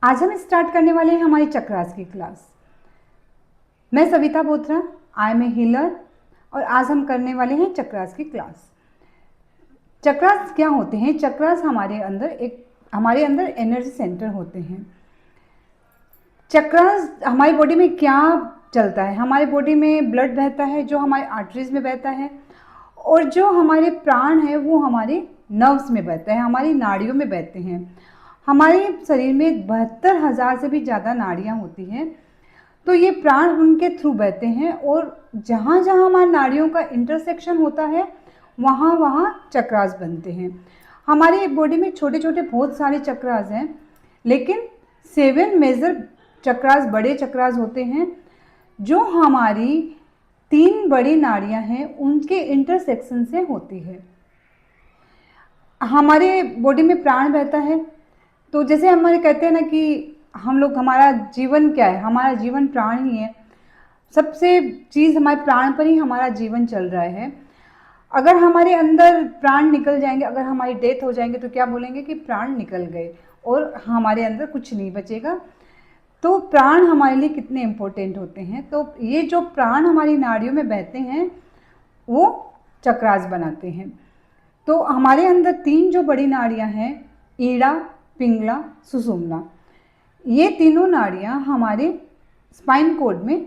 आज हम स्टार्ट करने वाले हैं हमारी चक्रास की क्लास। मैं Savita Botra, I am a healer और आज हम करने वाले हैं चक्रास की क्लास। चक्रास क्या होते हैं? चक्रास हमारे अंदर एनर्जी सेंटर होते हैं। चक्रास हमारी बॉडी में क्या चलता है? हमारी बॉडी में ब्लड बहता है जो हमारे आर्टरीज में बहता है, और जो हमारे प्राण है वो हमारे नर्व्स में बहता है, हमारी नाड़ियों में बहते हैं। हमारे शरीर में 72,000 से भी ज़्यादा नाड़ियाँ होती हैं। तो ये प्राण उनके थ्रू बहते हैं, और जहाँ जहाँ हमारी नाड़ियों का इंटरसेक्शन होता है वहाँ वहाँ चक्रास बनते हैं। हमारी बॉडी में छोटे छोटे बहुत सारे चक्रास हैं, लेकिन 7 मेजर चक्रास, बड़े चक्रास होते हैं जो हमारी 3 बड़ी नाड़ियाँ हैं उनके इंटरसेक्शन से होती है। हमारे बॉडी में प्राण बहता है, तो जैसे हमारे कहते हैं ना कि हम लोग, हमारा जीवन क्या है? हमारा जीवन प्राण ही है। सबसे चीज़ हमारे प्राण पर ही हमारा जीवन चल रहा है। अगर हमारे अंदर प्राण निकल जाएंगे, अगर हमारी डेथ हो जाएंगे, तो क्या बोलेंगे कि प्राण निकल गए और हमारे अंदर कुछ नहीं बचेगा। तो प्राण हमारे लिए कितने इम्पोर्टेंट होते हैं। तो ये जो प्राण हमारी नाड़ियों में बहते हैं वो चक्रास बनाते हैं। तो हमारे अंदर 3 जो बड़ी नाड़ियां हैं, ईड़ा, पिंगला, सुषुम्ना, ये तीनों नाड़ियां हमारे स्पाइन कोड में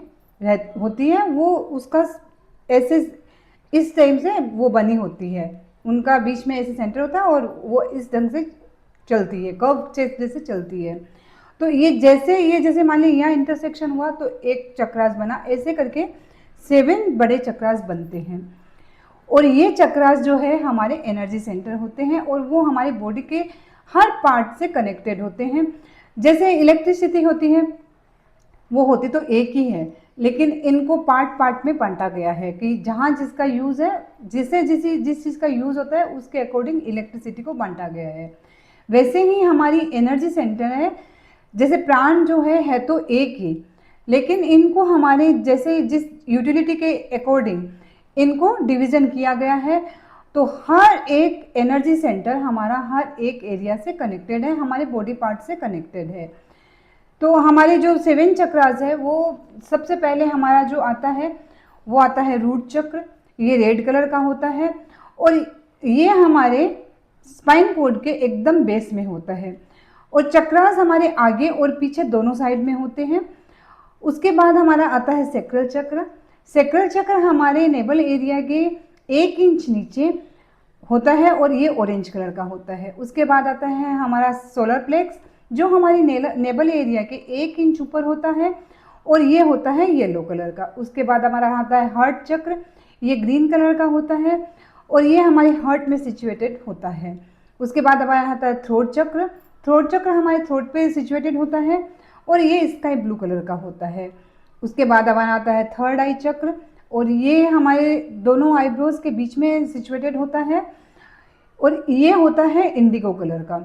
होती है। वो उसका ऐसे इस टाइम से वो बनी होती है, उनका बीच में ऐसे सेंटर होता है और वो इस ढंग से चलती है, कर्व जैसे चलती है। तो ये जैसे मान ली यहाँ इंटरसेक्शन हुआ तो एक चक्रास बना, ऐसे करके 7 बड़े चक्रास बनते हैं। और ये चक्रास जो है हमारे एनर्जी सेंटर होते हैं, और वो हमारे बॉडी के हर पार्ट से कनेक्टेड होते हैं। जैसे इलेक्ट्रिसिटी होती है, वो होती तो एक ही है, लेकिन इनको पार्ट पार्ट में बांटा गया है कि जहाँ जिसका यूज़ है, जिस चीज़ का यूज़ होता है उसके अकॉर्डिंग इलेक्ट्रिसिटी को बांटा गया है। वैसे ही हमारी एनर्जी सेंटर है, जैसे प्राण जो है तो एक ही, लेकिन इनको हमारे जैसे जिस यूटिलिटी के अकॉर्डिंग इनको डिवीज़न किया गया है। तो हर एक एनर्जी सेंटर हमारा हर एक एरिया से कनेक्टेड है, हमारे बॉडी पार्ट से कनेक्टेड है। तो हमारे जो 7 चक्रास है, वो सबसे पहले हमारा जो आता है वो आता है रूट चक्र। ये रेड कलर का होता है, और ये हमारे स्पाइन कोड के एकदम बेस में होता है। और चक्रास हमारे आगे और पीछे दोनों साइड में होते हैं। उसके बाद हमारा आता है सेक्रल चक्र। सेक्रल चक्र हमारे नेबल एरिया के 1 इंच नीचे होता है, और ये ऑरेंज कलर का होता है। उसके बाद आता है हमारा सोलर प्लेक्स, जो हमारी नेबल एरिया के 1 इंच ऊपर होता है, और ये होता है येलो कलर का। उसके बाद हमारा आता है हार्ट चक्र, ये ग्रीन कलर का होता है, और ये हमारे हार्ट में सिचुएटेड होता है। उसके बाद हमारा आता है थ्रोट चक्र। थ्रोट चक्र हमारे थ्रोट पे सिचुएटेड होता है, और ये स्काई ब्लू कलर का होता है। उसके बाद हमारा आता है थर्ड आई चक्र, और ये हमारे दोनों आईब्रोज के बीच में सिचुएटेड होता है, और ये होता है इंडिगो कलर का।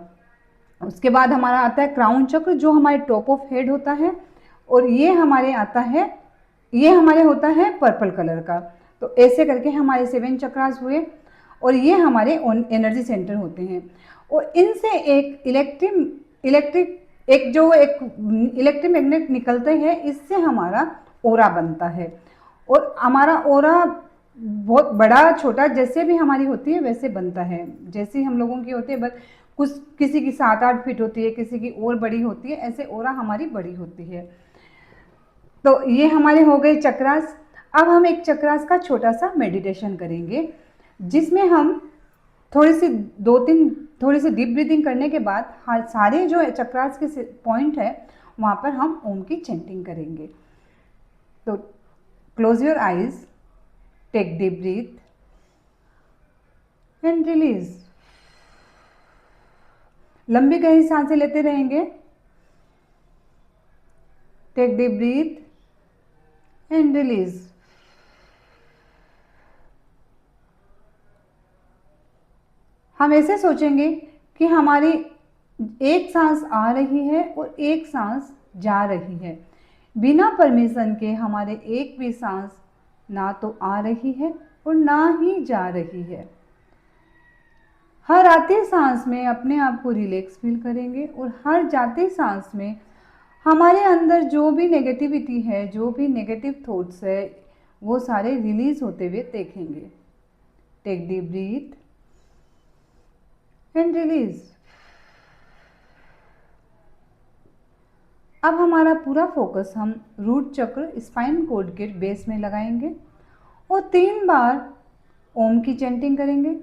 उसके बाद हमारा आता है क्राउन चक्र, जो हमारे टॉप ऑफ हेड होता है, और ये हमारे होता है पर्पल कलर का। तो ऐसे करके हमारे 7 चक्रास हुए, और ये हमारे एनर्जी सेंटर होते हैं। और इनसे एक इलेक्ट्रिक मैग्नेट निकलते हैं, इससे हमारा ओरा बनता है। और हमारा ओरा बहुत बड़ा छोटा जैसे भी हमारी होती है वैसे बनता है, जैसे हम लोगों की होती है, बस कुछ किसी की 7-8 फीट होती है, किसी की और बड़ी होती है, ऐसे ओरा हमारी बड़ी होती है। तो ये हमारे हो गए चक्रास। अब हम एक चक्रास का छोटा सा मेडिटेशन करेंगे, जिसमें हम थोड़ी सी डीप ब्रीदिंग करने के बाद सारे जो चक्रास के पॉइंट है वहाँ पर हम ओम की चैंटिंग करेंगे। तो close your eyes, take deep breath and release. लंबी गहरी सांसें लेते रहेंगे। Take deep breath and release. हम ऐसे सोचेंगे कि हमारी एक सांस आ रही है और एक सांस जा रही है। बिना परमिशन के हमारे एक भी सांस ना तो आ रही है और ना ही जा रही है। हर आते सांस में अपने आप को रिलैक्स फील करेंगे और हर जाते सांस में हमारे अंदर जो भी नेगेटिविटी है, जो भी नेगेटिव थॉट्स है, वो सारे रिलीज होते हुए देखेंगे। Take deep breath and release. अब हमारा पूरा फोकस हम रूट चक्र स्पाइन कोड के बेस में लगाएंगे और 3 बार ओम की चैंटिंग करेंगे।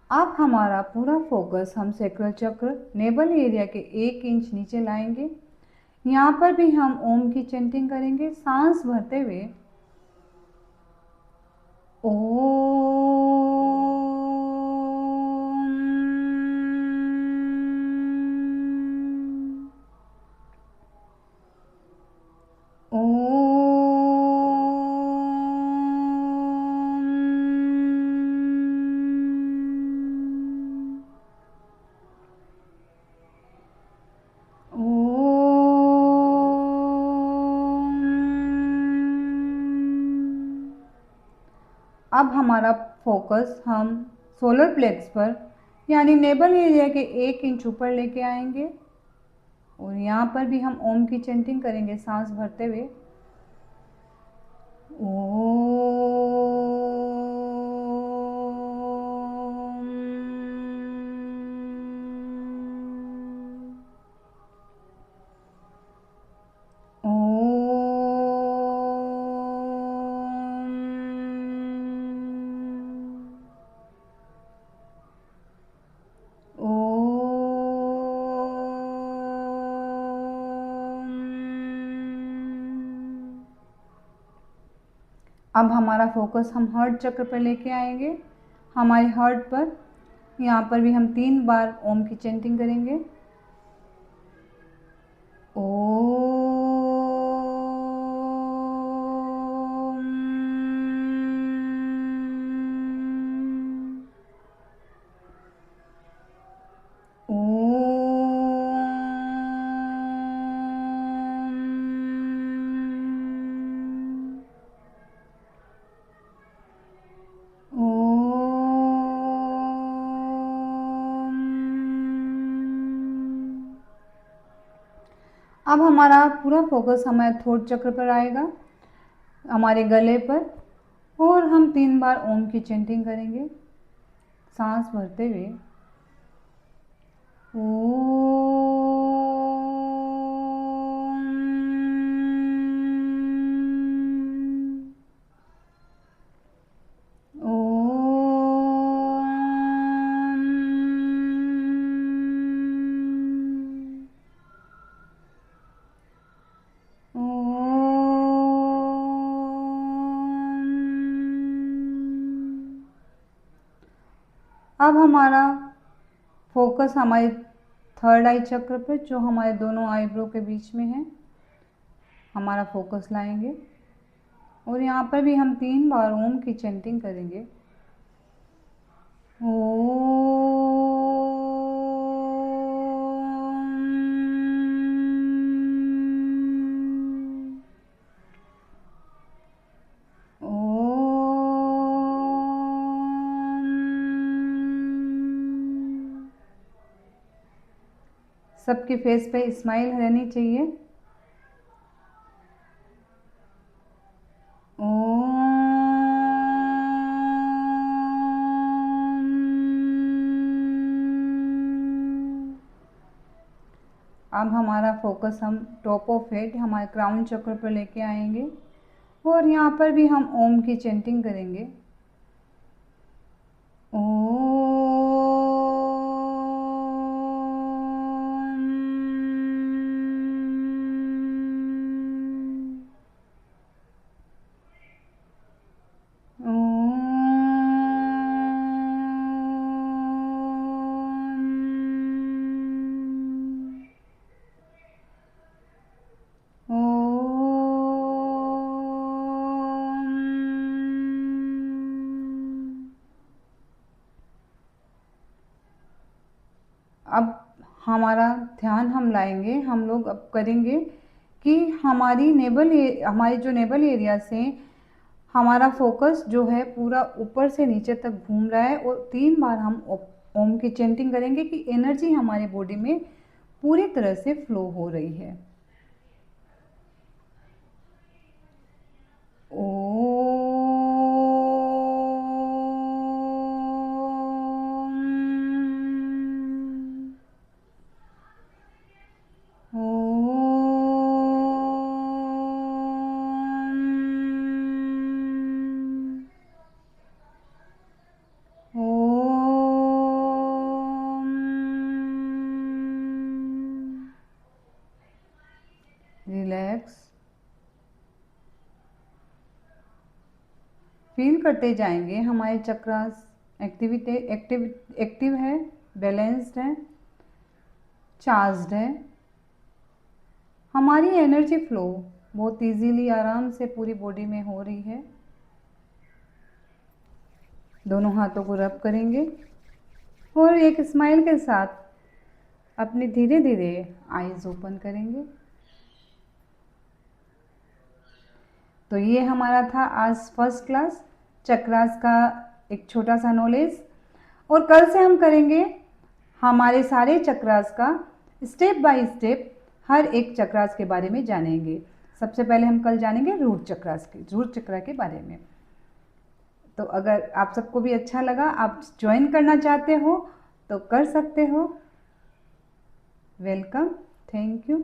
अब हमारा पूरा फोकस हम सैक्रल चक्र नेवल एरिया के 1 इंच नीचे लाएंगे। यहाँ पर भी हम ओम की चैंटिंग करेंगे सांस भरते हुए। अब हमारा फोकस हम सोलर प्लेक्स पर यानी नेवल एरिया के 1 इंच ऊपर लेके आएंगे और यहाँ पर भी हम ओम की चैंटिंग करेंगे सांस भरते हुए। अब हमारा फोकस हम हार्ट चक्र पर लेके आएंगे, हमारे हार्ट पर। यहाँ पर भी हम 3 बार ओम की चैंटिंग करेंगे। अब हमारा पूरा फोकस हमारे थ्रोट चक्र पर आएगा, हमारे गले पर, और हम 3 बार ओम की चैंटिंग करेंगे सांस भरते हुए। अब हमारा फोकस हमारे थर्ड आई चक्र पर, जो हमारे दोनों आईब्रो के बीच में है, हमारा फोकस लाएंगे और यहाँ पर भी हम 3 बार ओम की चैंटिंग करेंगे। सबके फेस पे स्माइल रहनी चाहिए। अब हमारा फोकस हम टॉप ऑफ हेड हमारे क्राउन चक्र पर लेके आएंगे और यहाँ पर भी हम ओम की चैंटिंग करेंगे। अब हमारा ध्यान हम लाएंगे, हम लोग अब करेंगे कि हमारी जो नेबल एरिया से हमारा फोकस जो है पूरा ऊपर से नीचे तक घूम रहा है, और 3 बार हम ओम की चैंटिंग करेंगे कि एनर्जी हमारे बॉडी में पूरी तरह से फ्लो हो रही है। रिलैक्स फील करते जाएंगे हमारे चक्रास एक्टिव है, बैलेंस्ड है, चार्ज्ड है। हमारी एनर्जी फ्लो बहुत इजीली आराम से पूरी बॉडी में हो रही है। दोनों हाथों को रब करेंगे और एक स्माइल के साथ अपने धीरे धीरे आईज ओपन करेंगे। तो ये हमारा था आज फर्स्ट क्लास चक्रास का एक छोटा सा नॉलेज, और कल से हम करेंगे हमारे सारे चक्रास का स्टेप बाय स्टेप, हर एक चक्रास के बारे में जानेंगे। सबसे पहले हम कल जानेंगे रूट चक्रा के बारे में। तो अगर आप सबको भी अच्छा लगा, आप ज्वाइन करना चाहते हो तो कर सकते हो। Welcome, thank you.